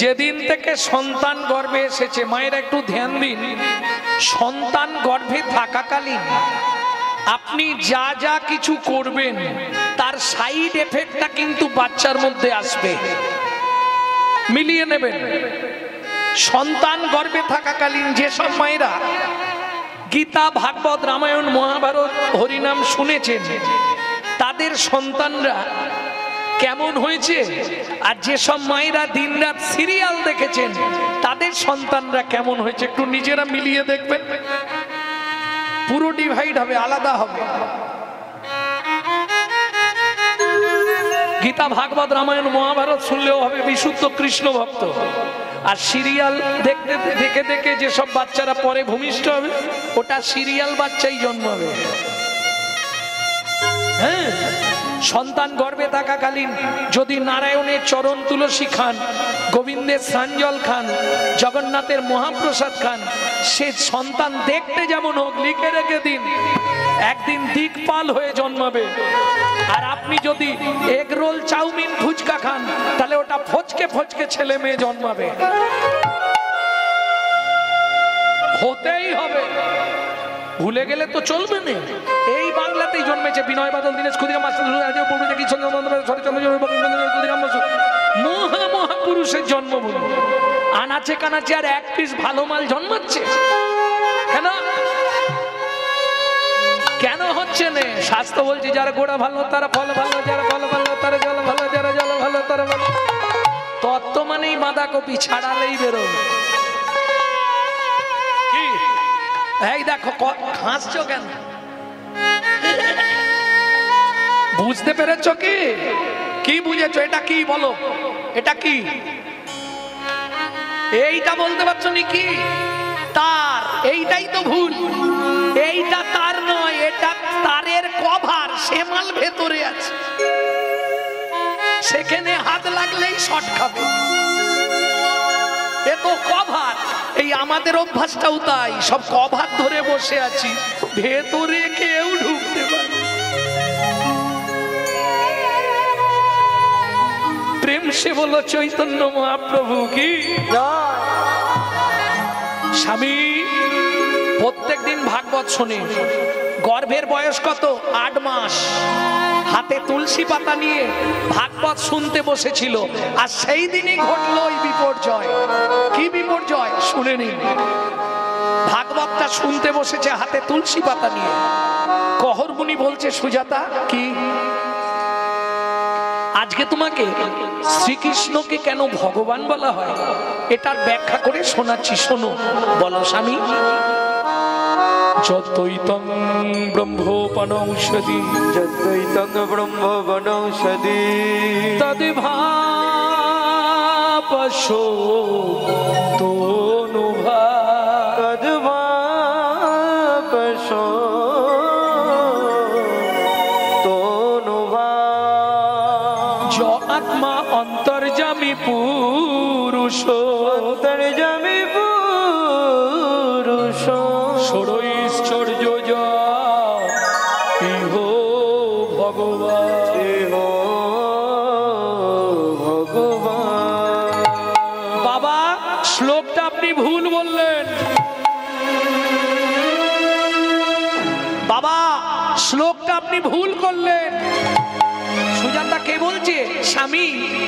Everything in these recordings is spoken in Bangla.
যেদিন থেকে সন্তান গর্ভে এসেছে, মায়ের একটু ধ্যান দিন, সন্তান গর্ভে থাকাকালীন আপনি যা যা কিছু করবেন তার সাইড এফেক্টটা কিন্তু বাচ্চার মধ্যে আসবে, মিলিয়ে নেবেন। সন্তান গর্ভে থাকাকালীন যেসব মায়েরা গীতা, ভাগবত, রামায়ণ, মহাভারত, হরিনাম শুনেছেন তাদের সন্তানরা কেমন হয়েছে, আর যেসব মায়েরা দিনরাত সিরিয়াল দেখেছেন তাদের সন্তানরা কেমন হয়েছে, একটু নিজেরা মিলিয়ে দেখবেন। পুরো ডিভাইড হবে, আলাদা হবে। গীতা, ভাগবত, রামায়ণ, মহাভারত শুনলেও হবে বিশুদ্ধ কৃষ্ণ ভক্ত। আর সিরিয়াল দেখতে দেখে দেখে যেসব বাচ্চারা পরে ভূমিষ্ঠ হবে ওটা সিরিয়াল বাচ্চাই জন্মাবে। হ্যাঁ, সন্তান গর্ভে থাকাকালীন যদি নারায়ণের চরণ তুলসী খান, গোবিন্দের স্নানজল খান, জগন্নাথের মহাপ্রসাদ খান, সে সন্তান দেখতে যেমন হোক লিখে রেখে দিন, একদিন দিকপাল হয়ে জন্মাবে। আর আপনি যদি এগ রোল, চাউমিন, ফুচকা খান তাহলে ওটা ফচকে ফচকে ছেলে মেয়ে জন্মাবে, হতেই হবে। ভুলে গেলে তো চলবে না। এই বাংলাতেই জন্মেছে বিনয় বাদল, দীনেশ ক্ষুদিরাম, মহা মহাপুরুষের জন্মভূমি। আনাচে কানাচে আর এক পিস ভালো মাল জন্মাচ্ছে কেন? কেন হচ্ছে না? শাস্ত্র বলছে যারা গোড়া ভালো তারা ফল ভালো, যারা ফল ভালো তারা জল ভালো, যারা জল ভালো তারা ভালো। তত্ত্ব মানেই বাঁধাকপি, ছাড়ালেই বেরোবে। কি এই দেখো, হাসছো কেন? বুঝতে পেরেছ কি? কি বুঝেছো? এটা কি বলো, এটা কি? এইটা বলতে পারছো নি? কি তার? এইটাই তো ভুল। এইটা তার নয়, এটা তারের কভার, সে মাল ভেতরে আছে, সেখানে হাত লাগলেই শর্ট খাবে। এ তো কভার। এই আমাদের অভ্যাসটাও তাই, সব কভার ধরে বসে আছি, ভেতরে কেউ ঢুকতে পারে। প্রেম সে বলো চৈতন্য মহাপ্রভু কি। স্বামী প্রত্যেক দিন ভাগবত শোনে। গর্ভের বয়স কত? 8 মাস। হাতে তুলসী পাতা নিয়ে ভাগবত শুনতে বসেছিল, আর সেই দিনই ঘটলো ওই বিপর্যয়। কি বিপর্যয় শুনে নিন। ভাগবতটা শুনতে বসেছে হাতে তুলসী পাতা নিয়ে। কহরমুনি বলছে, সুজাতা কি আজকে তোমাকে শ্রীকৃষ্ণকে কেন ভগবান বলা হয় এটার ব্যাখ্যা করে শোনাচ্ছি, শোনো। বলো স্বামী। যতৈতং ব্রহ্মোপনৌষধি, যতৈতং ব্রহ্মোপনৌষধি, তদ্ভাপশো তনুভা, তদ্ভাপশো তনুভা। য আত্মা অন্তর্যামী পুরুষ, অন্তর্যামী পুরুষ, ষড়ৈশ্বর্য ইহ ভগবান, ইহ ভগবান। বাবা শ্লোকটা আপনি ভুল বললেন। বাবা শ্লোকটা আপনি ভুল করলেন। সুজাতা কে বলছে? স্বামী।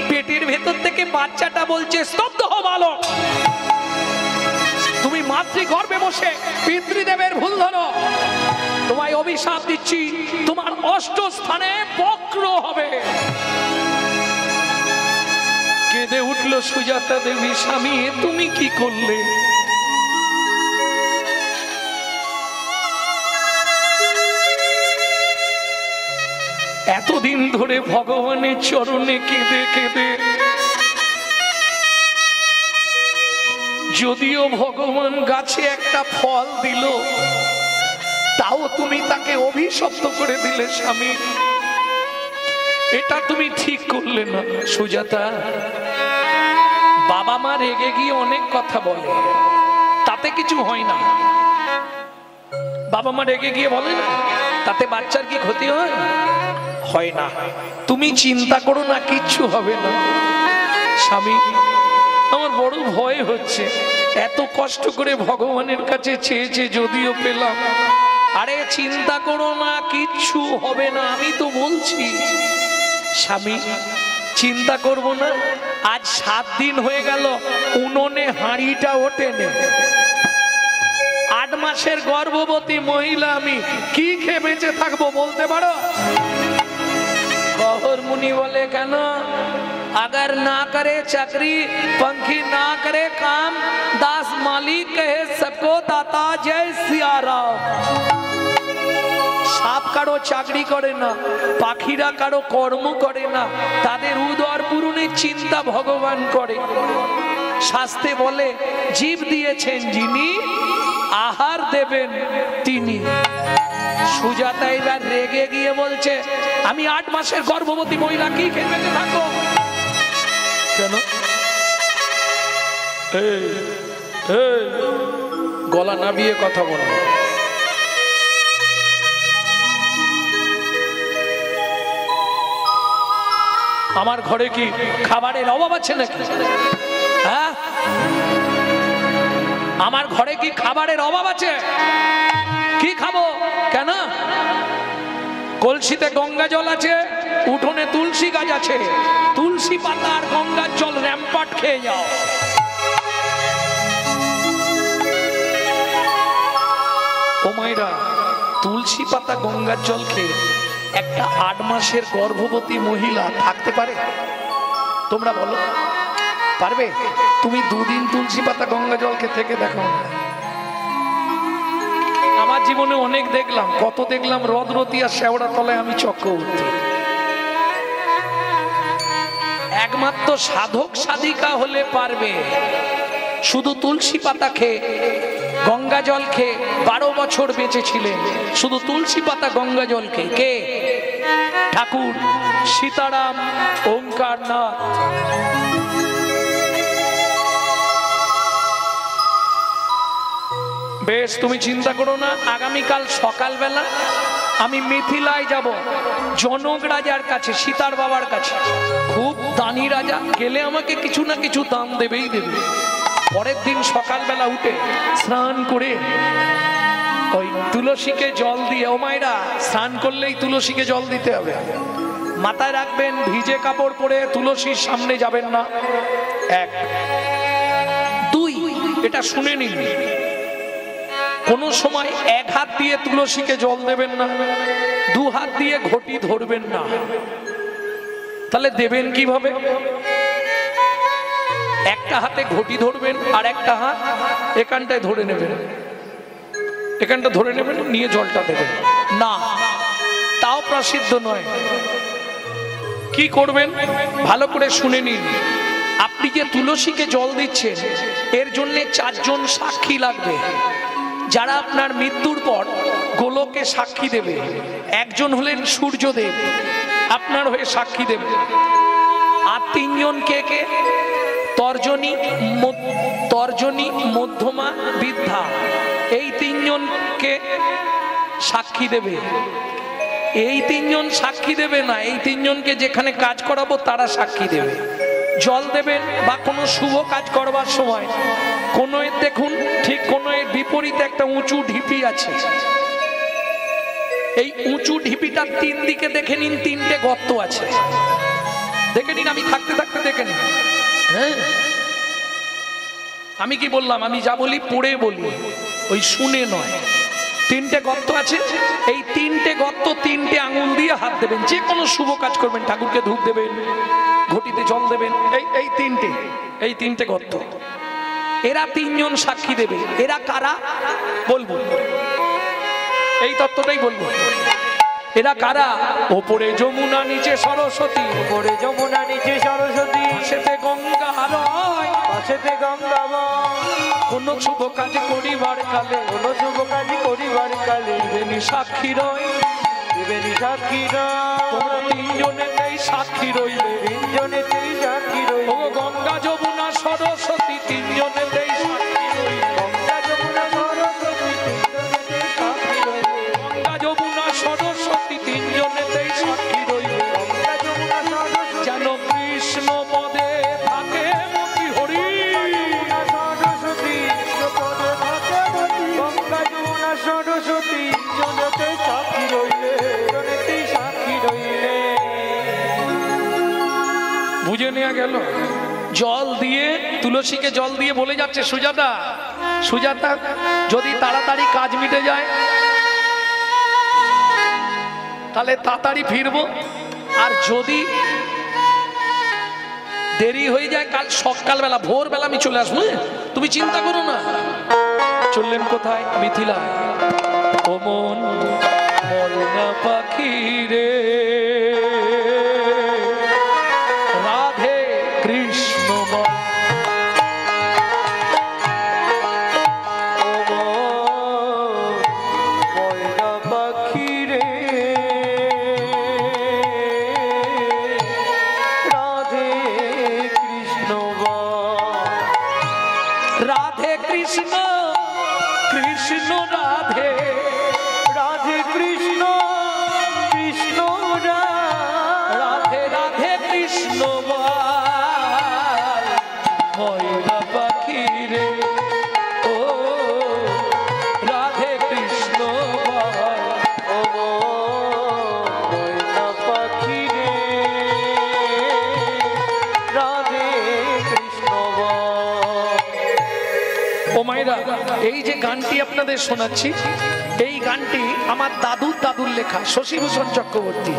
পেটের ভেতর থেকে বাচ্চাটা বলছে, স্তব্ধ হও বালক, তুমি মাতৃগর্ভে বসে পিতৃদেবের ভুল ধরো, তোমায় অভিশাপ দিচ্ছি, তোমার 8 স্থানে বক্র হবে। কেঁদে উঠল সুজাতা দেবী, স্বামী তুমি কি করলে? এতদিন ধরে ভগবানের চরণে কেঁদে কেঁদে, যদিও ভগবান গাছে একটা ফল দিল, তাও তুমি তাকে অভিশপ্ত করে দিলে স্বামী। এটা তুমি ঠিক করলে না সুজাতা। বাবা মা রেগে গিয়ে অনেক কথা বলে, তাতে কিছু হয় না। বাবা মা রেগে গিয়ে বলে না, তাতে বাচ্চার কি ক্ষতি হয়? হয় না। তুমি চিন্তা করো না, কিচ্ছু হবে না। স্বামী আমার বড় ভয় হচ্ছে, এত কষ্ট করে ভগবানের কাছে চেয়েছে যদিও পেলাম। আরে চিন্তা করো না, কিচ্ছু হবে না, আমি তো বলছি। স্বামী চিন্তা করব না, আজ 7 দিন হয়ে গেল উনুনে হাঁড়িটা ওঠেনি। 8 মাসের গর্ভবতী মহিলা আমি, কি খেয়ে বেঁচে থাকবো বলতে পারো? গহর মুনি বলে কেন? अगर ना करे चाकरी, पंखी ना करे काम, दास मालिक कहे सबको दाता जय सिया राम। সাপ কারো চাকরি করে না, পাখিরা কারো কর্ম করে না, তাদের উদর পূরণের চিন্তা ভগবান করে। শাস্ত্রে বলে জীব দিয়েছেন যিনি, আহার দেবেন তিনি। সুজাতা এবার রেগে গিয়ে বলছে আমি 8 মাসের গর্ভবতী মহিলা, কি খেয়ে বেঁচে থাকবো? কেন? গলা নামিয়ে কথা বলো। আমার ঘরে কি খাবারের অভাব আছে নাকি? হ্যাঁ, আমার ঘরে কি খাবারের অভাব আছে? কি খাবো? কেন? কলসিতে গঙ্গা জল আছে, উঠোনে তুলসী গাছ আছে, তুলসী পাতা আর গঙ্গার জল র্যাম্পাট খেয়ে যাও। ও মায়েরা, তুলসী পাতা গঙ্গার জল খেয়ে একটা 8 মাসের গর্ভবতী মহিলা থাকতে পারে? তোমরা বলো, পারবে? তুমি 2 দিন তুলসী পাতা গঙ্গা জলকে থেকে দেখো। আমার জীবনে অনেক দেখলাম, কত দেখলাম, রদরতি আর শেওড়া তলায় আমি চক্রবর্তী। একমাত্র সাধক সাধিকা হলে পারবে। শুধু তুলসী পাতা খেয়ে গঙ্গা জল খেয়ে 12 বছর বেঁচেছিলেন, শুধু তুলসী পাতা গঙ্গা জল খেয়ে। কে? ঠাকুর সীতারাম ওঙ্কারনাথ। বেশ, তুমি চিন্তা করো না, আগামীকাল সকালবেলা আমি মিথিলায় যাব, জনক রাজার কাছে, সীতার বাবার কাছে। খুব দানি রাজা, গেলে আমাকে কিছু না কিছু দান দেবেই দেবে। পরের দিন সকালবেলা উঠে স্নান করে ওই তুলসীকে জল দিয়ে, ও মায়েরা স্নান করলেই তুলসীকে জল দিতে হবে। মাথায় রাখবেন, ভিজে কাপড় পরে তুলসীর সামনে যাবেন না। 1, 2 এটা শুনে নিন, কোন সময় 1 হাত দিয়ে তুলসীকে জল দেবেন না, 2 হাত দিয়ে ঘটি ধরবেন না। তাহলে দেবেন কিভাবে? একটা হাতে ঘটি ধরবেন আর একটা হাত এখানটায় ধরে নেবেন, এখানটা ধরে নেবেন, নিয়ে জলটা দেবেন না, তাও প্রসিদ্ধ নয়। কি করবেন ভালো করে শুনে নিন। আপনি যে তুলসীকে জল দিচ্ছেন, এর জন্য 4 জন সাক্ষী লাগবে, যারা আপনার মৃত্যুর পর গোলকে সাক্ষী দেবে। একজন হলেন সূর্যদেব, আপনার হয়ে সাক্ষী দেবে। আর 3 জন কে কে? তর্জনী, মধ্যমা, বৃদ্ধা, এই 3 জনকে সাক্ষী দেবে। এই 3 জন সাক্ষী দেবে না, এই 3 জনকে যেখানে কাজ করাবো তারা সাক্ষী দেবে। জল দেবেন বা কোনো শুভ কাজ করবার সময় কোনো দেখুন, ঠিক কোনো এর বিপরীতে একটা উঁচু ঢিপি আছে। এই উঁচু ঢিপিটার 3 দিকে দেখে নিন 3টে গর্ত আছে, দেখে নিন। আমি থাকতে থাকতে দেখে নিন। হ্যাঁ, আমি কি বললাম? আমি যা বলি পড়ে বলি, ওই শুনে নয়। 3টে গর্ত আছে, এই 3টে গর্ত 3টে আঙুল দিয়ে হাত দেবেন। যে কোনো শুভ কাজ করবেন, ঠাকুরকে ধূপ দেবেন, ঘটিতে জল দেবেন, এই 3টে গর্ত। এরা 3 জন সাক্ষী দেবে। এরা কারা বলবো, এই তত্ত্বটাই বলবো। এরা কারা? ওপরে যমুনা, নিচে সরস্বতী, ওপরে যমুনা, নিচে সরস্বতী, পাশেতে গঙ্গা রয়, পাশেতে গঙ্গা বয়। কোন শুভ কাজ করিবার কালে, কোন শুভ কাজ করিবার কালে, দেবেনি সাক্ষী রয়, দেবেনি সাক্ষী রয়। তোমরা 3 জনেতেই সাক্ষী রইলে, 3 জনেতেই সাক্ষী রইলে। ও গঙ্গা যমুনা সরস্বতী 3 জনেতেই সাক্ষী রইলে। গঙ্গা যমুনা সরস্বতী 3 জনেতেই সাক্ষী রইলে। গঙ্গা যমুনা সরস্বতী 3 জনেতেই সাক্ষী রইলে। গঙ্গা যমুনা সরস্বতী যেন কৃষ্ণ পদে থাকে মতি হরি। জল দিয়ে তুলসীকে জল দিয়ে বলে যাচ্ছে, সুজাতা সুজাতা যদি তাড়াতাড়ি কাজ মিটে যায় তাহলে তাড়াতাড়ি ফিরবো, আর যদি দেরি হয়ে যায় কাল সকালবেলা ভোরবেলা আমি চলে আসবো, তুমি চিন্তা করো না। চললেন কোথায়? মিথিলায়। ও মন ময়না পাখি রে, রাধে কৃষ্ণ বল। ও ময়না পাখি রে, রাধে কৃষ্ণ বল। রাধে কৃষ্ণ কৃষ্ণ রাধে, রাধে কৃষ্ণ কৃষ্ণ রাধে রাধে কৃষ্ণ বল। ময়না পাখি রে, ও রাধে কৃষ্ণ বল। ও ময়না পাখি রে, রাধে কৃষ্ণ বল। ও মায়েরা, এই যে গানটি আপনাদের শোনাচ্ছি, এই গানটি আমার দাদুর দাদুর লেখা, শশীভূষণ চক্রবর্তী।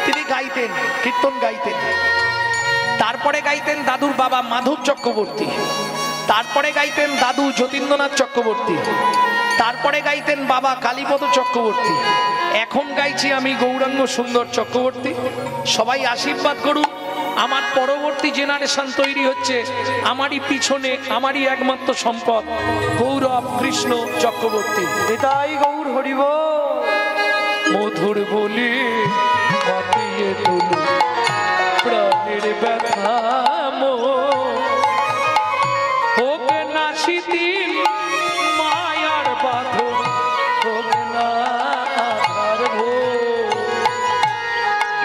তিনি গাইতেন, কীর্তন গাইতেন। তারপরে গাইতেন দাদুর বাবা মাধব চক্রবর্তী, তারপরে গাইতেন দাদু যতীন্দ্রনাথ চক্রবর্তী, তারপরে গাইতেন বাবা কালীপদ চক্রবর্তী। এখন গাইছি আমি গৌরাঙ্গ সুন্দর চক্রবর্তী। সবাই আশীর্বাদ করুন, আমার পরবর্তী জেনারেশন তৈরি হচ্ছে। আমারই পিছনে আমারই একমাত্র সম্পদ গৌরব কৃষ্ণ চক্রবর্তী। নিতাই গৌর হরিব। মধুর বলি মাতিয়ে তুলু প্রাণের ব্যথা মো, হোক না শিথিল মায়ার বাঁধন, হোক না আধার ভোর।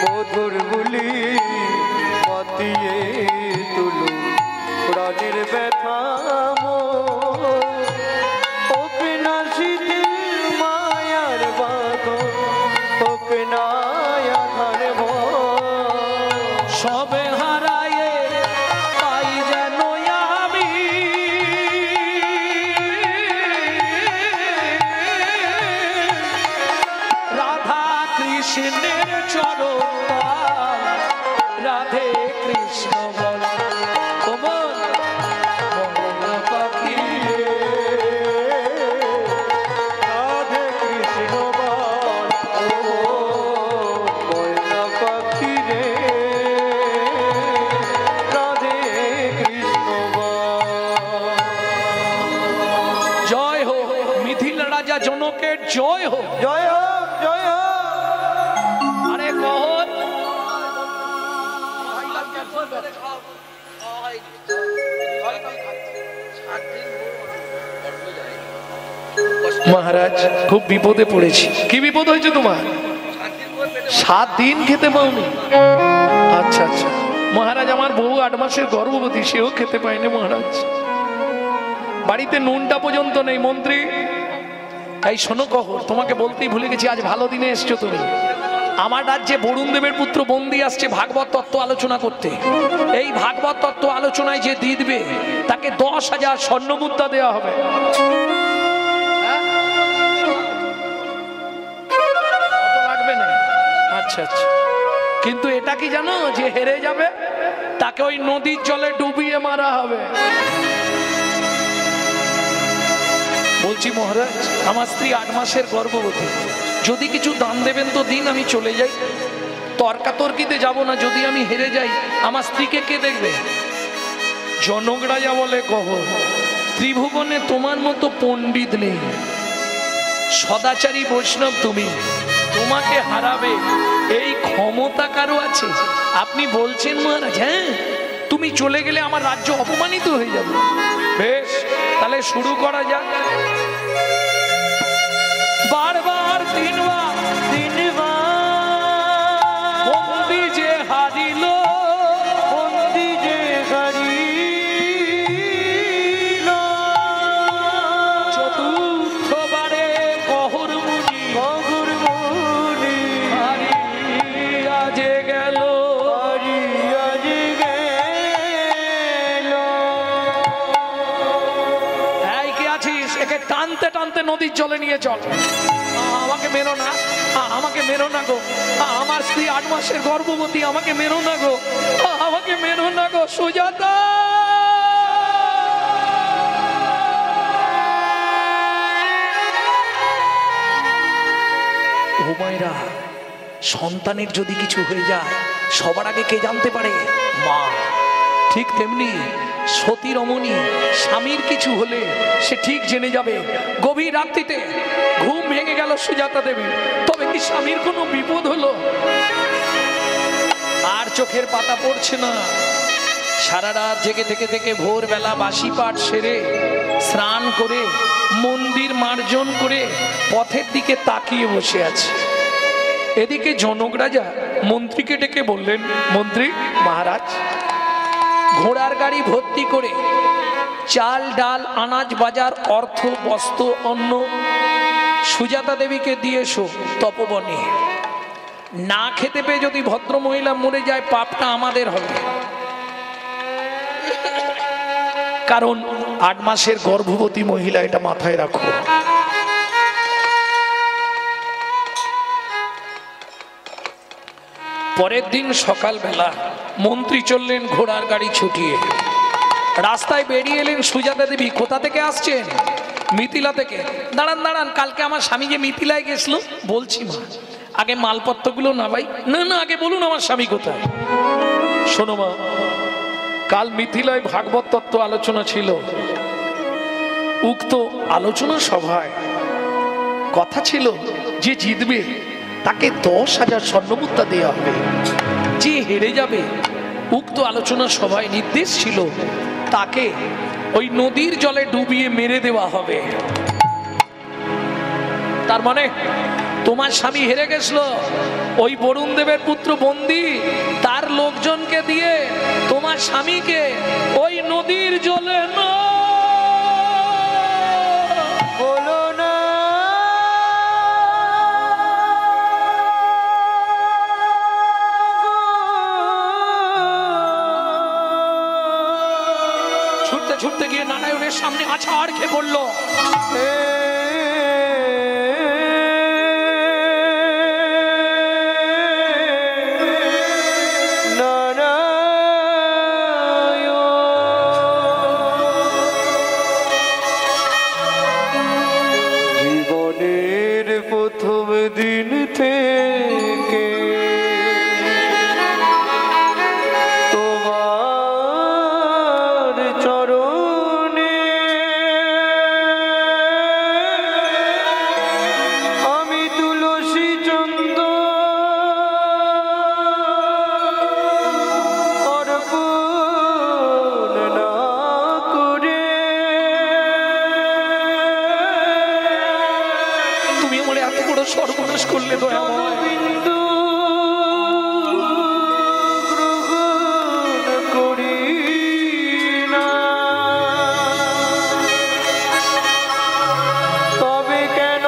মধুর বুলি মাতিয়ে তুলু প্রাণের ব্যথা মোর, হোক না শিথিল মায়ার বাঁধন, হোক না আধার ভোর। সবে হারায়ে পাই যেন আমি, রাধা কৃষ্ণের চরণ তল, রাধে কৃষ্ণ বল। ও মন ময়না পাখি রে, রাধে কৃষ্ণ বল। ও ময়না পাখি রে, রাধে কৃষ্ণ বল। জয় হো মিথিলা রাজা জনকের, জয় হো। জয় হোক, জয় হোক। আরে কহন মহারাজ, খুব বিপদে পড়েছি। কি বিপদ হয়েছে তোমার? 7 দিন খেতে পাওনি? আচ্ছা আচ্ছা মহারাজ, আমার বউ 8 মাসের গর্ভবতী, সেও খেতে পায়নি মহারাজ। বাড়িতে নুনটা পর্যন্ত নেই। মন্ত্রী, এই শোনো কহর, তোমাকে বলতেই ভুলে গেছি, আজ ভালো দিনে এসছো তুমি। আমার রাজ্যে বরুণ দেবের পুত্র বন্দী আসছে ভাগবত তত্ত্ব আলোচনা করতে। এই ভাগবত তত্ত্ব আলোচনায় যে দিবে তাকে 10,000 স্বর্ণমুদ্রা দেওয়া হবে। লাগবে না? আচ্ছা আচ্ছা। কিন্তু এটা কি জানো, যে হেরে যাবে তাকে ওই নদীর জলে ডুবিয়ে মারা হবে। বলছি মহারাজ, আমার স্ত্রী 8 মাসের গর্ভবতী, যদি কিছু দান দেবেন তো দিন, আমি চলে যাই। তর্কাতর্কিতে যাব না। যদি আমি হেরে যাই আমার স্ত্রীকে কে দেখবে? জনক রাজা বলে, কহ ত্রিভুবনে তোমার মতো পণ্ডিত নেই, সদাচারী বৈষ্ণব তুমি, তোমাকে হারাবে এই ক্ষমতা কারো আছে? আপনি বলছেন মহারাজ? হ্যাঁ, তুমি চলে গেলে আমার রাজ্য অপমানিত হয়ে যাবে। বেশ, তাহলে শুরু করা যাক। বারবার 3 বার বন্দী যে হারিল, বন্দী যে হারিল, চতুর্থবারে কহর মুনি গহুর মুনি হারিয়া যে গেল, হারিয়া যে গেল। টানতে টানতে নদীর জলে নিয়ে চল। আমাকে মেরো না, আমাকে মেরো না গো, আমার স্ত্রী 8 মাসের গর্ভবতী, আমাকে মেরো না গো, আমাকে মেরো না গো সুজাতা। ও মায়েরা, সন্তানের যদি কিছু হয়ে যায় সবার আগে কে জানতে পারে? মা। ঠিক তেমনি সতী রমণী স্বামীর কিছু হলে সে ঠিক জেনে যাবে। গভীর রাত্রিতে ঘুম ভেঙে গেল সুজাতা দেবী, তবে কি স্বামীর কোনো বিপদ হলো? আর চোখের পাতা পড়ছে না। সারা রাত জেগে থেকে থেকে ভোরবেলা বাসি পাঠ সেরে স্নান করে মন্দির মার্জন করে পথের দিকে তাকিয়ে বসে আছে। এদিকে জনক রাজা মন্ত্রীকে ডেকে বললেন, মন্ত্রী মহারাজ, ঘোড়ার গাড়ি ভর্তি করে চাল ডাল আনাজ বাজার অর্থ বস্ত্র অন্ন সুজাতা দেবীকে দিয়ে এসো তপবনে। না খেতে পেয়ে যদি ভদ্র মহিলা মরে যায় পাপটা আমাদের হবে, কারণ 8 মাসের গর্ভবতী মহিলা, এটা মাথায় রাখো। পরের দিন সকালবেলা মন্ত্রী চললেন ঘোড়ার গাড়ি ছুটিয়ে। রাস্তায় বেরিয়ে এলেন সুজাতা দেবী। কোথা থেকে আসছেন? মিথিলা থেকে। দাঁড়ান দাঁড়ান, কালকে আমার স্বামী যে মিথিলায় গেছিল। বলছি মা, আগে মালপত্রগুলো না ভাই, না না আগে বলুন আমার স্বামী কোথায়। শোনো মা, কাল মিথিলায় ভাগবত তত্ত্ব আলোচনা ছিল। উক্ত আলোচনা সভায় কথা ছিল যে জিতবে তাকে 10,000 স্বর্ণমুদ্রা দেওয়া হবে, যে হেরে যাবে উক্ত আলোচনা সভায় নির্দেশ ছিল তাকে ওই নদীর জলে ডুবিয়ে মেরে দেওয়া হবে। তার মানে তোমার স্বামী হেরে গেছিল, ওই বরুণ দেবের পুত্র বন্দী তার লোকজনকে দিয়ে তোমার স্বামীকে ওই নদীর জলে বলো না ছুটতে ছুটতে গিয়ে নারায়ণের সামনে আছাড় খেয়ে পড়লো। জীবনের প্রথম দিন থেকে তোমার চরণে আমি তুলসী চন্দন অর্পণ না করে তুমি আমার এত বড় সর্বনাশ করলে দয়াময়। বিন্দু গ্রহণ করি না, তবে কেন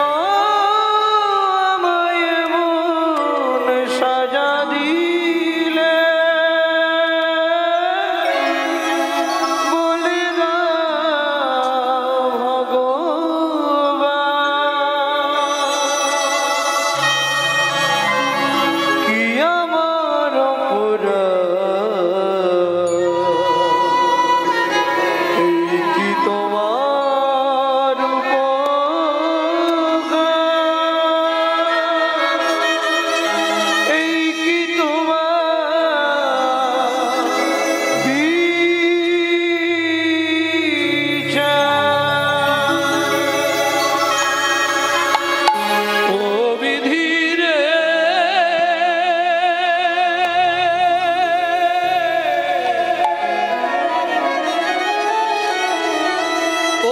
আমায় এমন সাজা দিলে? বলে দাও ভগবান, কি আমার অপরাধ? এই কি তোমার উপকার? এই কি তোমার বিচার? ও বিধি রে,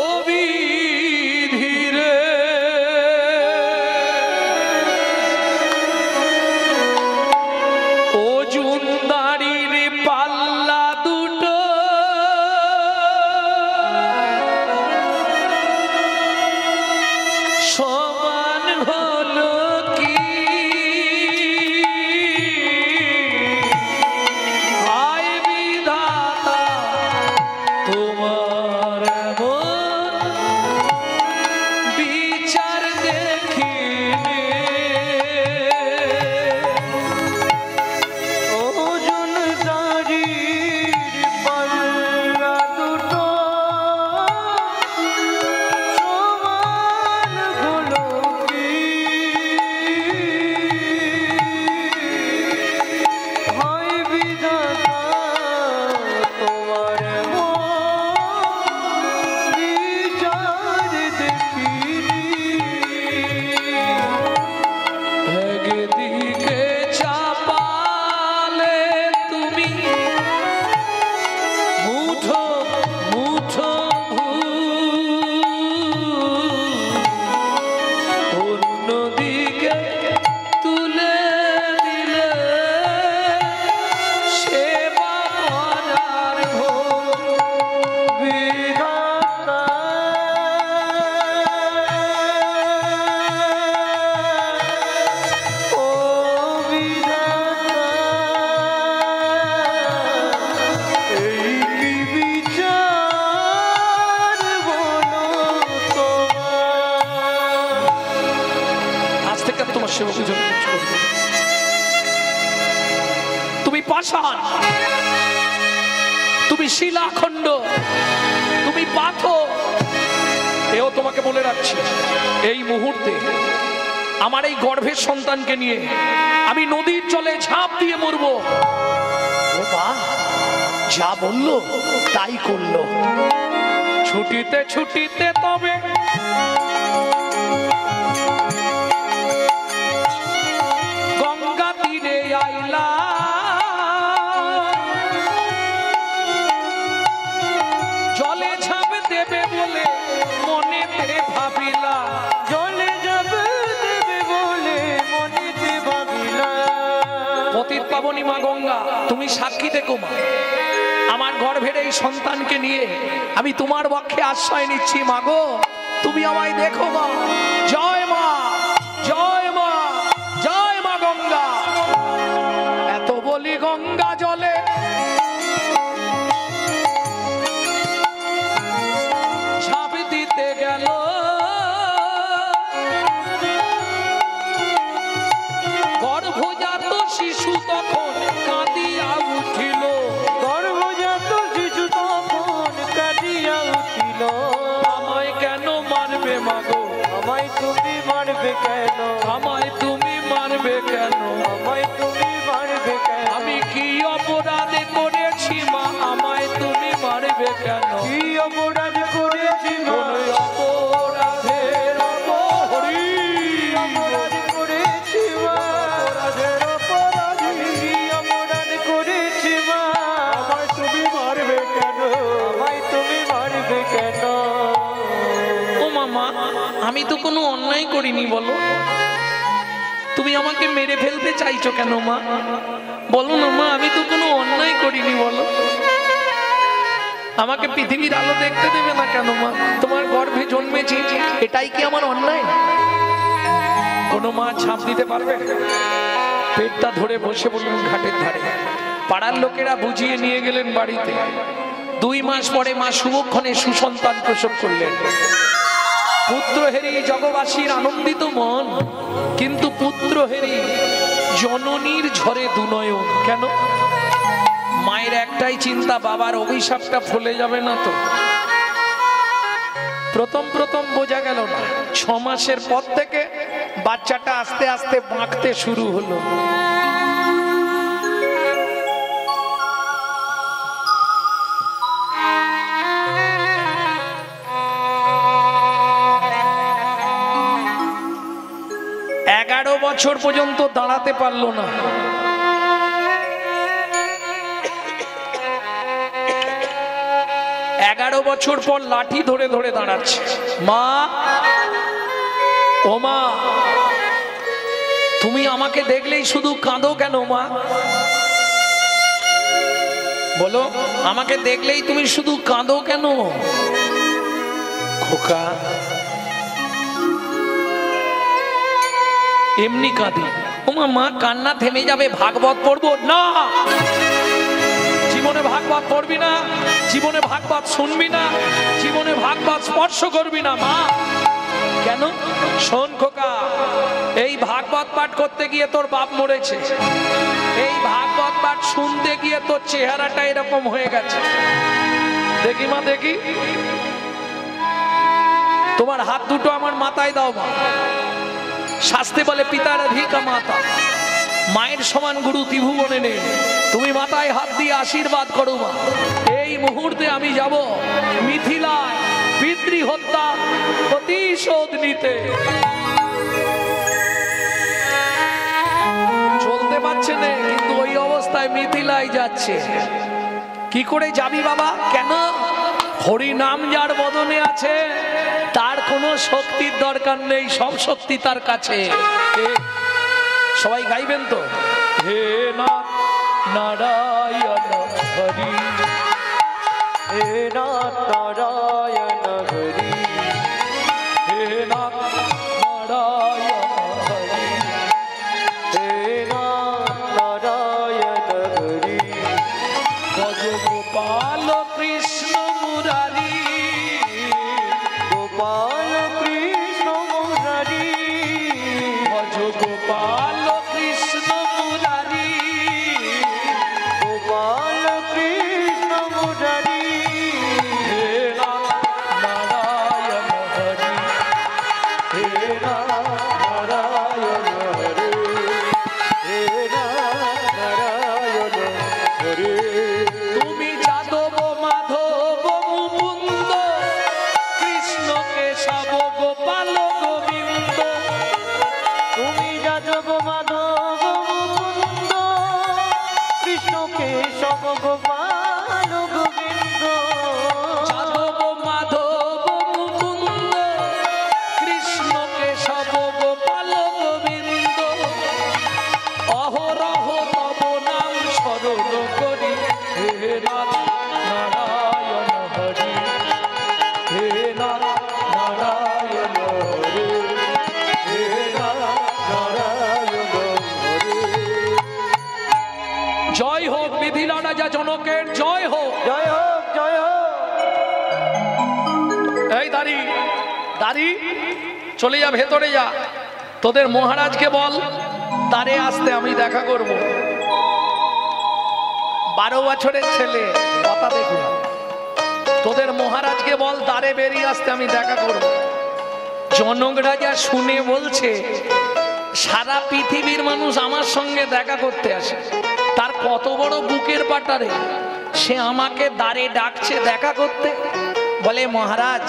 ও বিধি রে, ও জুনদারির পাল্লা দুটো সমান হলো কি? হায় বিধাতা তোমার এমন পাষাণ, তুমি শিলাখণ্ড, তুমি পাথর। এও তোমাকে বলে রাখছি, এই মুহূর্তে আমার এই গর্ভের সন্তানকে নিয়ে আমি নদীর জলে ঝাঁপ দিয়ে মরব। ও মা যা বললো তাই করলো। ছুটিতে ছুটিতে তবে গঙ্গা তীরে আইলা, জলে ঝাঁপ দেবে বলে মনেতে ভাবিলা, জলে যাবে দেবে বলে মনেতে ভাবিলা। পতিত পাবনী মা গঙ্গা, তুমি সাক্ষী দেখো মা, আমার গর্ভের এই সন্তানকে নিয়ে আমি তোমার পক্ষে আশ্রয় নিচ্ছি। মা গো, তুমি আমায় দেখো মা। জয় মা, জয় মা, জয় মা গঙ্গা। এত বলি গঙ্গা জলে ঝাঁপ দিতে গেল, গর্ভজাত শিশু তখন কাঁদিয়া উঠিল। গর্ভজাত শিশু তখন কাঁদিয়া উঠিল। আমায় কেন মারবে মাগো, আমায় তুমি মারবে কেন, আমায় তুমি মারবে কেন, আমায় তুমি মারবে কেন, আমি কি অপরাধ করেছি মা, আমায় তুমি মারবে কেন, কি অপরাধ করেছি মা, কোন অপরাধের অপরাধী, অপরাধ করেছি মা, অপরাধের অপরাধী, কি অপরাধ করেছি মা, আমায় তুমি মারবে কেন, আমায় তুমি মারবে কেন। ও মামা, আমি তো কোনো অন্যায় করিনি, বলো তুমি আমাকে মেরে ফেলতে চাইছো কেন মা? বলো না মা, আমি তো কোনো অন্যায় করিনি, বলো আমাকে পৃথিবীর আলো দেখতে দেবে না কেন মা? তোমার গর্ভে জন্মেছি, এটাই কি আমার অন্যায়? কোনো মা ঝাঁপ দিতে পারবে? পেটটা ধরে বসে বললেন ঘাটের ধারে। পাড়ার লোকেরা বুঝিয়ে নিয়ে গেলেন বাড়িতে। 2 মাস পরে মা শুভক্ষণে সুসন্তান প্রসব করলেন। পুত্রহেরি জগবাসীর আনন্দিত মন, কিন্তু পুত্রহেরি জননীর ঝরে দুনয়ন। কেন? মায়ের একটাই চিন্তা, বাবার অভিশাপটা ফলে যাবে না তো। প্রথম প্রথম বোঝা গেল না, 6 মাসের পর থেকে বাচ্চাটা আস্তে আস্তে বাঁকতে শুরু হলো। বছর পর্যন্ত দাঁড়াতে পারলো না। এগারো বছর পর লাঠি ধরে ধরে দাঁড়াচ্ছে। মা, ও মা, তুমি আমাকে দেখলেই শুধু কাঁদো কেন মা? বলো, আমাকে দেখলেই তুমি শুধু কাঁদো কেন? খোকা, এমনি কাঁদি। ওমা, মা কান্না থেমে যাবে, ভাগবত পড়বো না। জীবনে ভাগবত পড়বি না, জীবনে ভাগবত শুনবি না, জীবনে ভাগবত স্পর্শ করবি না মা। কেন? শোন খোকা, এই ভাগবত পাঠ করতে গিয়ে তোর বাপ মরেছে, এই ভাগবত পাঠ শুনতে গিয়ে তোর চেহারাটা এরকম হয়ে গেছে। দেখি মা, দেখি তোমার হাত দুটো আমার মাথায় দাও মা। শাস্ত্রে বলে পিতার অধিকা মাতা, মায়ের সমান গুরু ত্রিভুবনে নেই। তুমি মাথায় হাত দিয়ে আশীর্বাদ করো মা। এই মুহূর্তে আমি যাব মিথিলায় পিতৃ হত্যা প্রতিশোধ নিতে। চলতে পারছে না, কিন্তু ওই অবস্থায় মিথিলায় যাচ্ছে। কি করে যাবি বাবা? কেন? হরি নাম যার বদনে আছে, তার কোনো শক্তির দরকার নেই, সব শক্তি তার কাছে। সবাই গাইবেন তো? হে নাথ নারায়ণ হরি, হে নাথ নারায়ণ হরি, হে নাথ নারায়ণ হরি, হে নাথ নারায়ণ হরি। ভজ গোপাল কৃষ্ণ মুরারি, গোপাল কৃষ্ণ মুরারি, ভজ গোপাল কৃষ্ণ মুরারি, দাড়ি দাড়ি চলে যা, ভেতরে যা, তোদের মহারাজকে বল তারে আসতে, আমি দেখা করব। 12 বছরের ছেলে, কথা দেখুন, তোদের মহারাজকে বল তারে বেরিয়ে আসতে, আমি দেখা করব। জনক রাজা শুনে বলছে, সারা পৃথিবীর মানুষ আমার সঙ্গে দেখা করতে আসে, তার কত বড় বুকের পাটারে, সে আমাকে দ্বারে ডাকছে দেখা করতে। বলে মহারাজ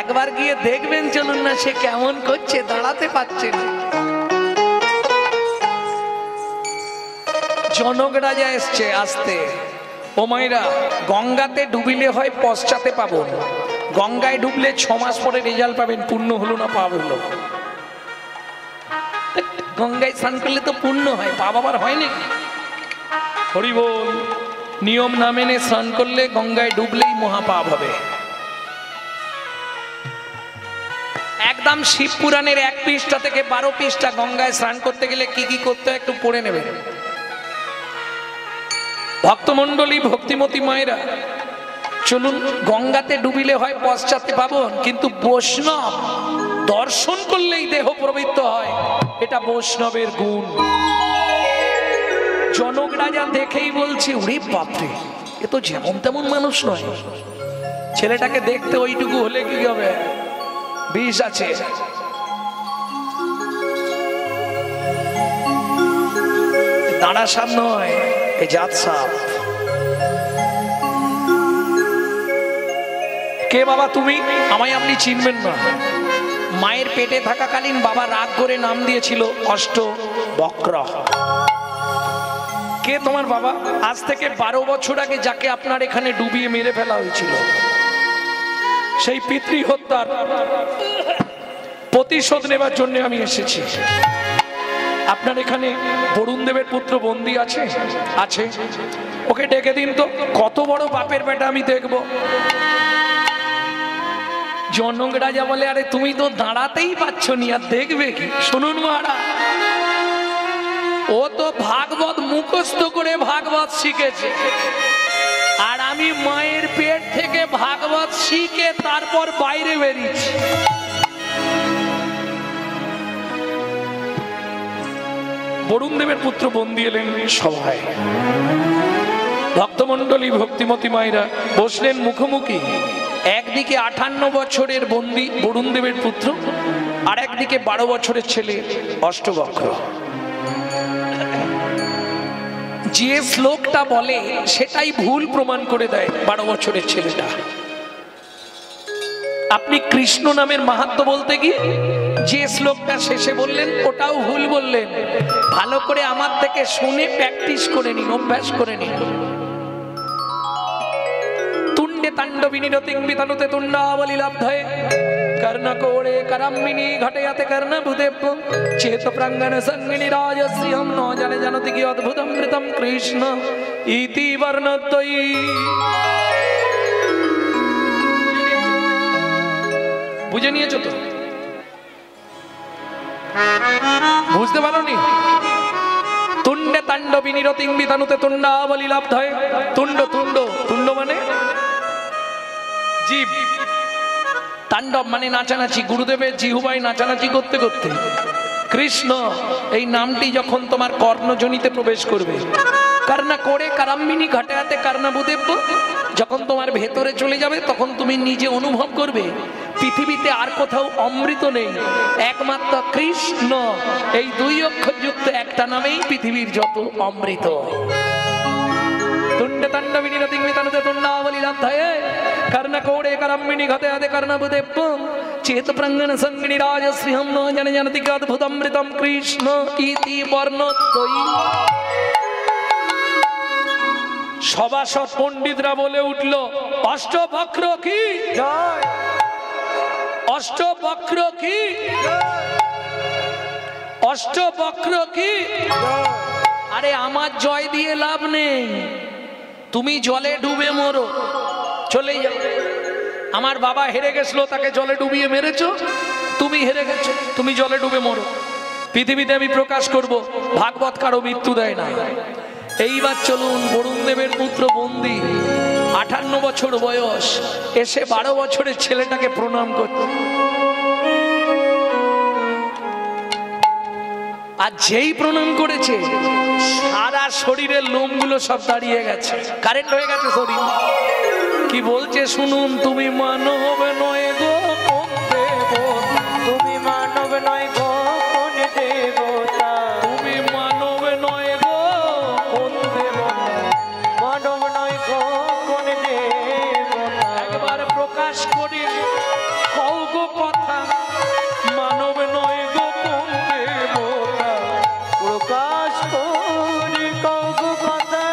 একবার গিয়ে দেখবেন, চলুন না, সে কেমন করছে, দাঁড়াতে পারছে না। জনক রাজা এসছে আসতে। ও মায়েরা, গঙ্গাতে ডুবিলে হয় পশ্চাতে পাবন, গঙ্গায় ডুবলে 6 মাস পরে রেজাল্ট পাবেন, পূর্ণ হলো না পাপ হলো। গঙ্গায় স্নান করলে তো পূর্ণ হয়, পাপ আবার হয় নাকি? হরি বল। নিয়ম না মেনে স্নান করলে গঙ্গায় ডুবলেই মহাপাপ হবে। একদম শিব পুরাণের 1 পৃষ্ঠা থেকে 12 পৃষ্ঠা গঙ্গায় স্নান করতে গেলে কি কি করতে হয় একটু পড়ে নেবেন। ভক্তমণ্ডলী, ভক্তিমতী মায়েরা, চলুন, গঙ্গাতে ডুবিলে হয় পশ্চাতে পাবন, কিন্তু বৈষ্ণব দর্শন করলেই দেহ পবিত্র হয়, এটা বৈষ্ণবের গুণ। জনক রাজা দেখেই বলছে, ওরে বাপরে, এ তো যেমন তেমন মানুষ নয়, ছেলেটাকে দেখতে ওইটুকু হলে কি হবে, বিষ আছে। দাঁড়া সাপ নয়, এই জাত সাপ। কে বাবা তুমি? আমায় আপনি চিনবেন না। মায়ের পেটে থাকাকালীন বাবা রাগ করে নাম দিয়েছিল অষ্টবক্র। কে তোমার বাবা? আজ থেকে 12 বছর আগে যাকে আপনার এখানে ডুবিয়ে মেরে ফেলা হয়েছিল, সেই পিতৃ হত্যার প্রতিশোধ নেবার জন্য আমি এসেছি। আপনার এখানে বরুণ দেবের পুত্র বন্দী আছে? আছে, ওকে ডেকে দিন তো, কত বড় বাপের বেটা আমি দেখব। জনক রাজা বলে, আরে তুমি তো দাঁড়াতেই পাচ্ছ নি, আর দেখবে কি? শুনুন মহারাজ, ও তো ভাগবত মুখস্থ করে ভাগবত শিখেছে, আর আমি মায়ের পেট থেকে ভাগবত শিখে তারপর বাইরে বেরিয়েছি। বরুণ দেবের পুত্র বন্দী এলেন সভায়। ভক্তমণ্ডলী, ভক্তিমতী মায়েরা বসলেন মুখোমুখি। একদিকে 58 বছরের বন্দী বরুণ দেবের পুত্র, আর একদিকে 12 বছরের ছেলে অষ্টবক্র। যে শ্লোকটা বলে সেটাই ভুল প্রমাণ করে দেয় 12 বছরের ছেলেটা। আপনি কৃষ্ণ নামের মাহাত্ম্য বলতে গিয়ে যে শ্লোকটা শেষে বললেন ওটাও ভুল বললেন। ভালো করে আমার থেকে শুনে প্র্যাকটিস করে নিন, অভ্যাস করে নিন। তুণ্ডে তাণ্ডবিনী রতিং বিতানুতে তুণ্ডাবলী লব্ধয়ে कर्णकोणे करम्मिनी घटयते कर्णभूतेभ्यो चेत प्रांगण संगिनी राजश्रियं न जाने जानति कि अद्भुतं मृतं कृष्ण इति वर्णद्वयी। বুঝে নিয়েছো তো? বুঝতে পারোনি? তুণ্ডে তাণ্ডবিনী রতিং বিতানুতে তুণ্ডাবলী লব্ধয়ে। তুণ্ড তুণ্ড তুণ্ড মানে জীব, তাণ্ডব মানে নাচানাচি। গুরুদেবের জিহুবাই নাচানাচি করতে করতে কৃষ্ণ এই নামটি যখন তোমার কর্ণজনিতে প্রবেশ করবে, কর্ণা করে কারাম্মিনী ঘটাতে কর্ণভূদেব্য, যখন তোমার ভেতরে চলে যাবে তখন তুমি নিজে অনুভব করবে পৃথিবীতে আর কোথাও অমৃত নেই, একমাত্র কৃষ্ণ। এই 2 অক্ষর যুক্ত একটা নামেই পৃথিবীর যত অমৃত। তুণ্ড তাণ্ডবিনী রতিং বিতানুতে তুণ্ডাবলী লব্ধয়ে कर्णकोणे करम्मिणी घटयते कर्णभूतेभ्यो चेत प्रांगण संगिनी राजश्रियं न जाने जानति कि अद्भुतं मृतं कृष्ण इति वर्णद्वयी। सभासद पंडितरा बोले उठल, अष्टवक्र की जय, अष्टवक्र की अष्टवक्र की जय। अरे आमार जय दिए लाभ नेই, তুমি জলে ডুবে মরো, চলে যাও। আমার বাবা হেরে গেছিল, তাকে জলে ডুবিয়ে মেরেছো, তুমি হেরে গেছো, তুমি জলে ডুবে মরো। পৃথিবীতে আমি প্রকাশ করব ভাগবত কারো মৃত্যু দেয় না। এইবার চলুন, বরুণ দেবের পুত্র বন্দী 58 বছর বয়স, এসে 12 বছরের ছেলেটাকে প্রণাম করতে। আর যেই প্রণাম করেছে সারা শরীরের লোমগুলো সব দাঁড়িয়ে গেছে, কারেন্ট হয়ে গেছে শরীর। কি বলছে শুনুন, তুমি মানব নয় গো কোন দেবতা, তুমি মানব নয় গো কোন দেবতা, তুমি মানব নয় গো কোন দেবতা, মানব নয় গো কোন দেবতা, একবার প্রকাশ করে কও গো কথা, মানব নয় গো কোন দেবতা, প্রকাশ করি কও গো কথা,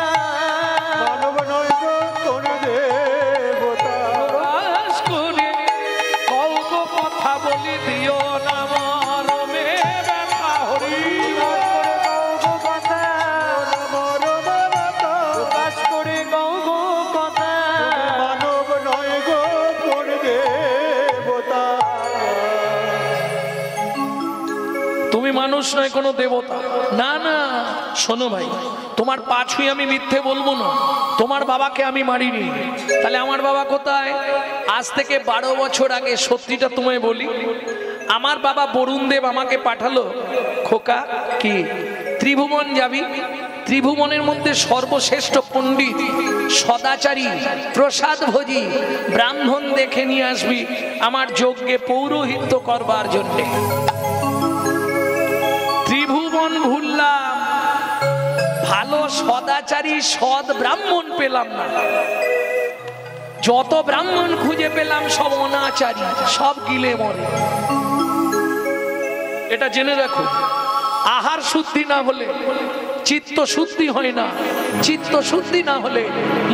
মানব নয় গো কোন দেবতা, প্রকাশ করে কও গো কথা, বলি দিও না মরমে ব্যথা হরি। প্রকাশ করে কও গো কথা, মানব নয় গো কোন দেবতা, তুমি মানুষ নয় কোনো দেবতা। না না, শোনো ভাই, তোমার পা ছুঁয়ে আমি মিথ্যে বলবো না, তোমার বাবাকে আমি মারিনি, তাহলে আমার বাবা কোথায়? আজ থেকে 12 বছর আগে সত্যিটা তোমায় বলি, আমার বাবা বরুণ দেব আমাকে পাঠালো, খোকা কি ত্রিভুবন যাবি, ত্রিভুবনের মধ্যে সর্বশ্রেষ্ঠ পণ্ডিত, সদাচারী, প্রসাদ ভোজি ব্রাহ্মণ দেখে নিয়ে আসবি আমার যজ্ঞে পৌরোহিত্য করবার জন্যে। ত্রিভুবন ঘুরলাম, ভালো সদাচারী সৎ ব্রাহ্মণ পেলাম না, যত ব্রাহ্মণ খুঁজে পেলাম সব অনাচারী, সব গিলে মরে। এটা জেনে রাখো, আহার শুদ্ধি না হলে চিত্ত শুদ্ধি হয় না, চিত্ত শুদ্ধি না হলে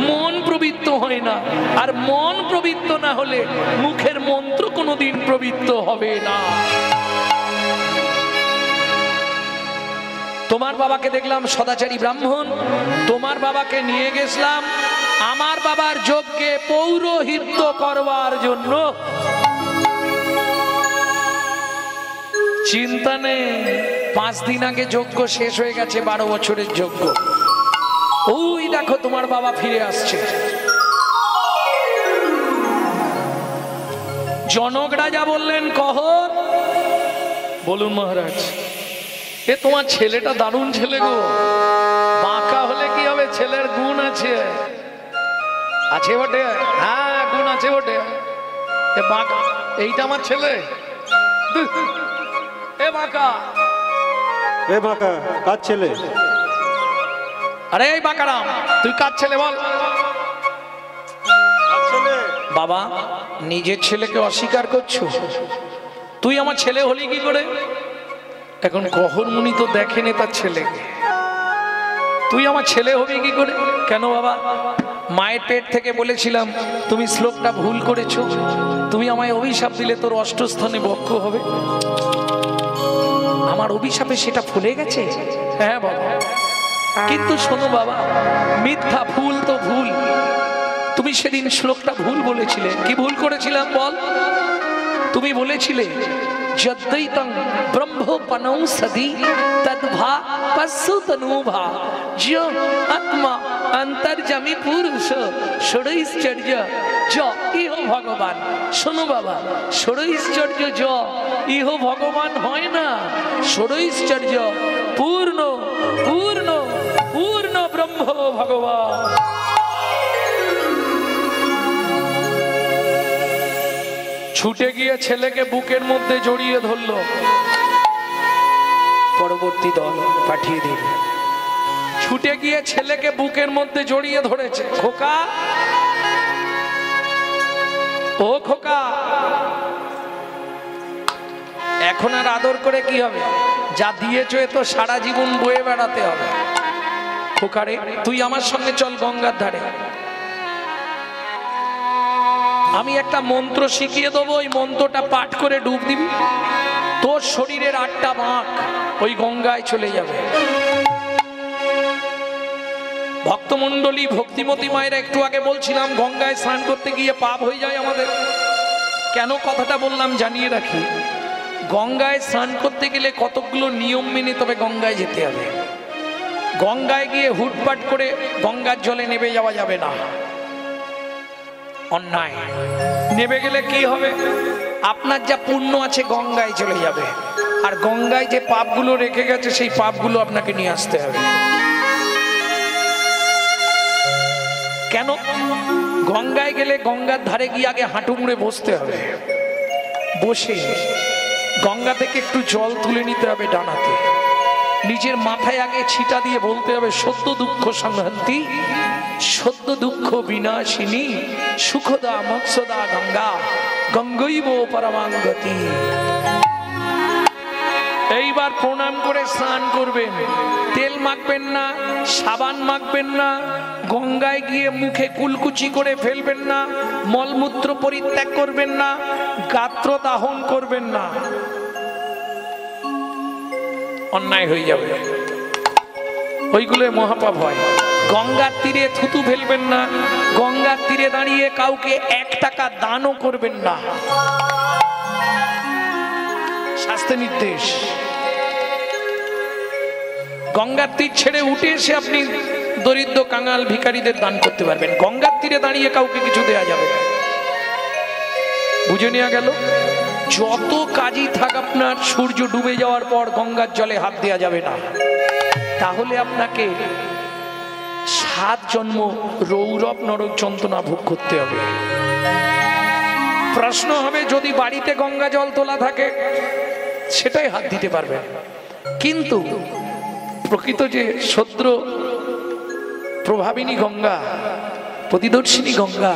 মন প্রবৃত্ত হয় না, আর মন প্রবৃত্ত না হলে মুখের মন্ত্র কোনোদিন প্রবৃত্ত হবে না। তোমার বাবাকে দেখলাম সদাচারী ব্রাহ্মণ, তোমার বাবাকে নিয়ে গেছিলাম আমার বাবার যজ্ঞে পৌরোহিত্য করবার জন্য। চিন্তা নেই, 5 দিন আগে যজ্ঞ শেষ হয়ে গেছে, 12 বছরের যজ্ঞ। ওই দেখো তোমার বাবা ফিরে আসছে। জনক রাজা বললেন, কহ, বলুন মহারাজ। এ তোমার ছেলেটা দারুণ ছেলে গো, বাঁকা হলে কি হবে, ছেলের গুণ আছে, আছে বটে, হ্যাঁ গুণ আছে বটে। এ বাঁকা, এইটা আমার ছেলে, এ বাঁকা, এ বাঁকা কার ছেলে? আরে এই বাঁকারাম, তুই কার ছেলে বল? বাবা, নিজের ছেলেকে অস্বীকার করছো? তুই আমার ছেলে হলি কি করে? এখন গহর মুনি তো দেখেনি তার ছেলেকে, তুই আমার ছেলে হবি কি করে? কেন বাবা, মায়ের পেট থেকে বলেছিলাম তুমি শ্লোকটা ভুল করেছো, তুমি আমায় অভিশাপ দিলে তোর অষ্টস্থানে বক্ষ হবে। আমার অভিশাপে সেটা ফুলে গেছে। হ্যাঁ বাবা, কিন্তু শোনো বাবা, মিথ্যা ভুল তো ভুল। তুমি সেদিন শ্লোকটা ভুল বলেছিলে। কি ভুল করেছিলাম বল? তুমি বলেছিলে যদ্দৈতং ব্রহ্মোপনৌ সদি তদ্ভা পশু তনুভা য আত্মা অন্তর্যামী পুরুষ ষড়ৈশ্চর্য য ইহ ভগবান। শোনো বাবা, ষড়ৈশ্চর্য য ইহ ভগবান হয় না, ষড়ৈশ্চর্য পূর্ণ পূর্ণ পূর্ণ ব্রহ্ম ভগবান। ছুটে গিয়ে ছেলেকে বুকের মধ্যে জড়িয়ে ধরল, পরবর্তী দল পাঠিয়ে দিল। ছুটে গিয়ে ছেলেকে বুকের মধ্যে জড়িয়ে ধরেছে। খোকা, ও খোকা, এখন আর আদর করে কি হবে? যা দিয়েছো এ তো সারা জীবন বয়ে বেড়াতে হবে। খোকারে, তুই আমার সঙ্গে চল গঙ্গার ধারে, আমি একটা মন্ত্র শিখিয়ে দেবো, ওই মন্ত্রটা পাঠ করে ডুব দিবি, তোর শরীরের 8টা বাঁক ওই গঙ্গায় চলে যাবে। ভক্তমণ্ডলী, ভক্তিমতী মায়েরা, একটু আগে বলছিলাম গঙ্গায় স্নান করতে গিয়ে পাপ হয়ে যায় আমাদের। কেন কথাটা বললাম জানিয়ে রাখি, গঙ্গায় স্নান করতে গেলে কতগুলো নিয়ম মেনে তবে গঙ্গায় যেতে হবে। গঙ্গায় গিয়ে হুটপাট করে গঙ্গার জলে নেমে যাওয়া যাবে না। অন্যায়। নেবে গেলে কি হবে? আপনার যা পুণ্য আছে গঙ্গায় চলে যাবে, আর গঙ্গায় যে পাপগুলো রেখে গেছে সেই পাপগুলো আপনাকে নিয়ে আসতে হবে। কেন? গঙ্গায় গেলে গঙ্গার ধারে গিয়ে আগে হাঁটু মুড়ে বসতে হবে, বসে গঙ্গা থেকে একটু জল তুলে নিতে হবে ডানাতে, নিজের মাথায় আগে ছিটা দিয়ে বলতে হবে সদ্য দুঃখ সংহন্তি সদ্য দুঃখ বিনাশিনী সুখদা মৎসদা গঙ্গা গঙ্গৈব পরমাঙ্গতি। এইবার প্রণাম করে স্নান করবেন, তেল মাখবেন না, সাবান মাখবেন না, গঙ্গায় গিয়ে মুখে কুলকুচি করে ফেলবেন না, মলমূত্র পরিত্যাগ করবেন না, গাত্র দাহন করবেন না, অন্যায় হয়ে যাবে, ওইগুলো মহাপাপ হয়। গঙ্গার তীরে থুতু ফেলবেন না, গঙ্গার তীরে দাঁড়িয়ে কাউকে 1 টাকা দানও করবেন না, শাস্ত্রে নির্দেশ। গঙ্গার তীর ছেড়ে উঠে এসে আপনি দরিদ্র কাঙাল ভিখারীদের দান করতে পারবেন, গঙ্গার তীরে দাঁড়িয়ে কাউকে কিছু দেয়া যাবে না। বুঝে নেওয়া গেল? যত কাজই থাক আপনার, সূর্য ডুবে যাওয়ার পর গঙ্গার জলে হাত দেওয়া যাবে না, তাহলে আপনাকে 7 জন্ম রৌরব নরক যন্ত্রণা ভোগ করতে হবে। প্রশ্ন হবে, যদি বাড়িতে গঙ্গা জল তোলা থাকে সেটাই হাত দিতে পারবেন, কিন্তু প্রকৃত যে সদ্র প্রভাবিনী গঙ্গা, প্রতিদর্শিনী গঙ্গা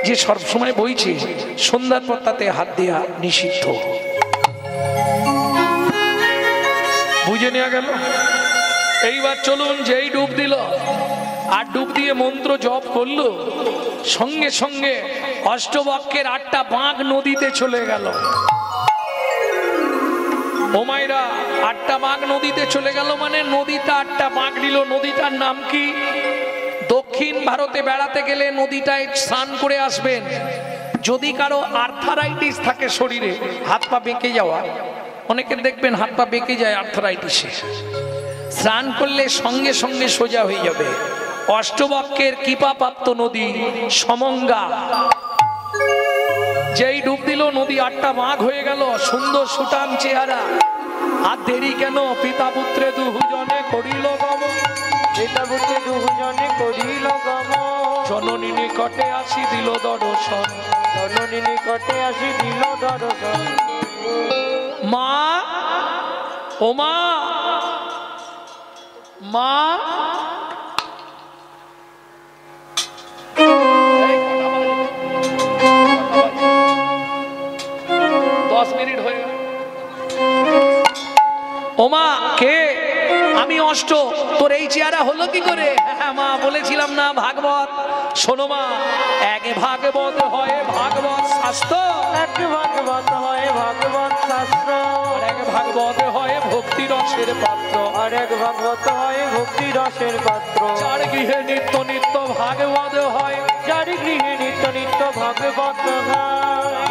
যে সবসময় বইছে, সন্ধ্যার পর তাতে হাত দেওয়া নিষিদ্ধ। বুঝে নেওয়া গেল? এইবার চলুন, যেই ডুব দিল আর ডুব দিয়ে মন্ত্র জপ করলো, সঙ্গে সঙ্গে অষ্টবক্ষের 8টা বাঁক নদীতে চলে গেল। ও মায়েরা, 8টা বাঁক নদীতে চলে গেল মানে নদীটা 8টা বাঁক নিল। নদীটার নাম কি? দক্ষিণ ভারতে বেড়াতে গেলে নদীটায় স্নান করে আসবেন। যদি কারো আর্থারাইটিস থাকে শরীরে, হাত পা বেঁকে যাওয়া, অনেকের দেখবেন হাত পা বেঁকে যায় আর্থারাইটিসে, স্নান করলে সঙ্গে সঙ্গে সোজা হয়ে যাবে। অষ্টবক্ষের কৃপাপ্রাপ্ত নদী সমঙ্গা, যেই ডুব দিল নদী 8টা বাঁক হয়ে গেল, সুন্দর সুটাম চেহারা। আর দেরি কেন? পিতা পুত্রে দুজনে করিল গমন, পিতা পুত্রে দুজনে করিল গমন, জননী নিকটে আসি দিল দর্শন, জননী নিকটে আসি দিল দর্শন। মা, ও মা, মা, 10 মিনিট হয়ে গেল। ও মা, কে? আমি অষ্ট। তোর এই চেহারা হলো কি করে? হ্যাঁ মা, বলেছিলাম না ভাগবত। শোনো মা, এক ভাগবত হয় ভাগবত শাস্ত্র, এক ভাগবত হয় ভাগবত শাস্ত্র, আর এক ভাগবত হয় ভক্তি রসের পাত্র, আর এক ভাগবত হয় ভক্তি রসের পাত্র। যার গৃহে নিত্য নিত্য ভাগবত হয়, যার গৃহে নিত্য নিত্য ভাগবত হয়।